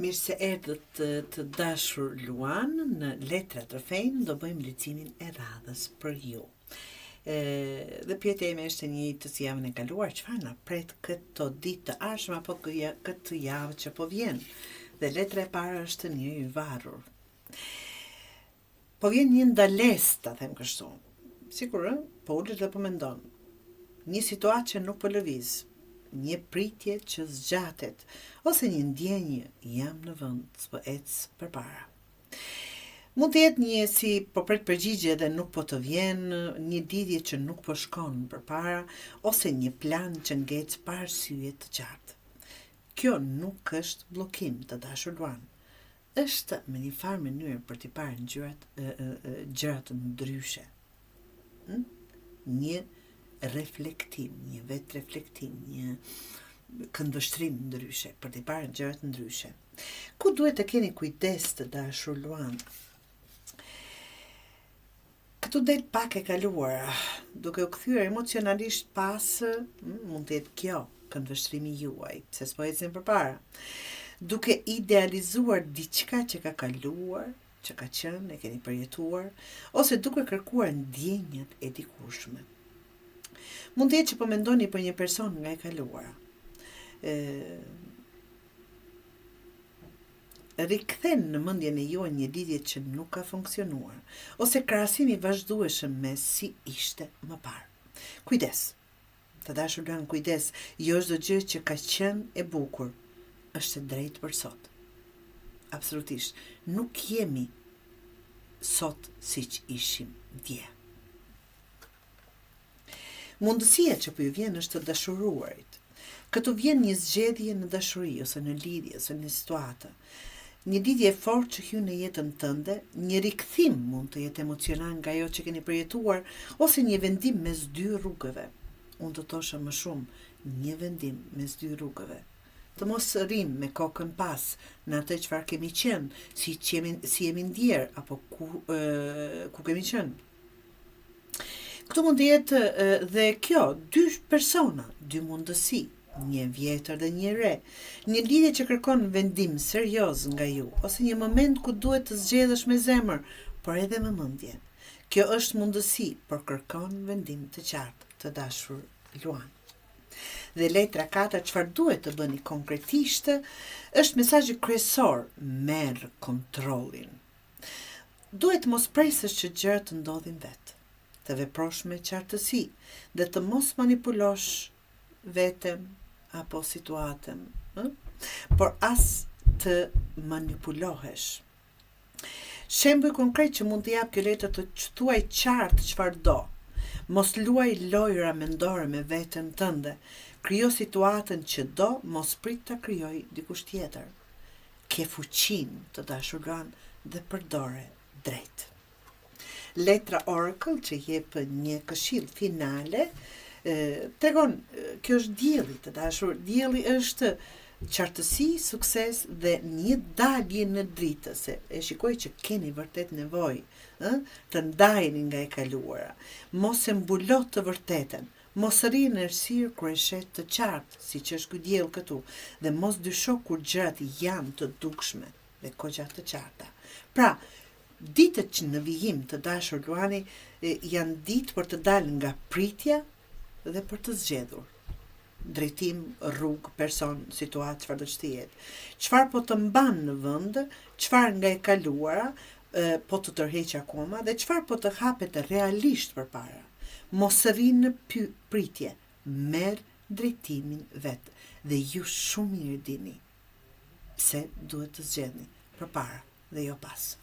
Mirë se erdhët të dashur Luan, në Letra të Fejnë do bëjmë lecimin e radhës për ju. Dhe pyetja ime është e njëjtë si javën e kaluar, çfarë na pret këto ditë të ardhshme apo këtë javë që po vjen. Dhe letra e parë është një i varur. Po vjen një ndalesë, ta them kështu. Sikur, po ulet dhe po mendon. Një situatë që nuk po lëviz, një pritje që zgjatet, ose një ndjenjë jam në vend, s'po ec përpara. Mund të jetë një si po pret përgjigje dhe nuk po të vjen, një lidhje që nuk po shkon përpara, ose një plan që ngec pa arsye të qartë. Kjo nuk është bllokim, të dashur Luan. Është me një farë mënyrë për t'i parë gjërat ndryshe. Një reflektim, një vetë reflektim, një këndvështrim ndryshe, për t'i parë gjërat ndryshe. Ku duhet të keni kujdes, të dashur Luan? Këtu del pak e kaluar, duke u kthyer emocionalisht pas, mund të jetë kjo këndvështrimi juaj, pse s'po ecin përpara. Duke idealizuar diçka që ka kaluar, që ka qenë, e keni përjetuar, ose duke kërkuar ndjenjat e dikurshme. Mund të jetë që po mendoni për një person nga e kaluara. Rikthen në mendjen e juaj një lidhje që nuk ka funksionuar, ose krahasimi vazhdueshëm me si ishte më parë. Kujdes. Të dashur Luan, kujdes, jo çdo gjë që ka qenë e bukur është e drejtë për sot. Absolutisht, nuk jemi sot siç ishim dje. Mundësia që po ju vjen është të dashuruarit. Këtu vjen një zgjedhje në dashuri, ose në lidhje, ose në situatë. Një lidhje e fortë që hyn në jetën tënde, një rikthim mund të jetë emocional nga ajo që keni përjetuar, ose një vendim mes dy rrugëve. Unë të thosha më shumë, një vendim mes dy rrugëve. Të mos rrim me kokën pas në atë çfarë kemi qenë, si jemi ndjer, apo ku kemi qenë. Këtu mund të jetë dhe kjo, dy persona, dy mundësi, një vjetër dhe një re, një lidhje që kërkon vendim serioz nga ju, ose një moment ku duhet të zgjedhësh me zemër, por edhe me mendje. Kjo është mundësi, por kërkon vendim të qartë, të dashur Luan. Dhe letra 4, çfarë duhet të bëni konkretisht, është mesazhi kryesor, merr kontrollin. Duhet mos presësh që gjërat të ndodhin vetë, të veprosh me qartësi dhe të mos manipulosh veten apo situatën, por as të manipulohesh. Shembull konkret që mund të jap kjo letër të thuaj qartë çfarë do. Mos luaj lojra mendore me veten tënde. Krijo situatën që do, mos prit ta krijoj dikush tjetër. Ke fuqinë, të dashur Luan, dhe përdore drejt. Letra Oracle që jep një këshill finale, tregon, kjo është dielli, të dashur, dielli është qartësi, sukses dhe një dalje në dritë, se e shikoj që keni vërtet nevojë të ndajeni nga e kaluara. Mos e mbulot të vërtetën, mos rri në errësirë kur e shet të qartë, siç është ky diell këtu, dhe mos dysho kur gjërat janë të dukshme dhe goxha të qarta. Pra, ditët që në vijim, të dashur Luani, janë ditë për të dalë nga pritja dhe për të zgjedhur. Drejtim, rrugë, person, situatë, çfarë do të jetë. Çfarë po të mban në vend, çfarë nga e kaluara po të tërheq akoma dhe çfarë po të hapet realisht përpara. Mos rri në pritje, merr drejtimin vet dhe ju shumë mirë dini pse duhet të zgjedhni përpara dhe jo pas.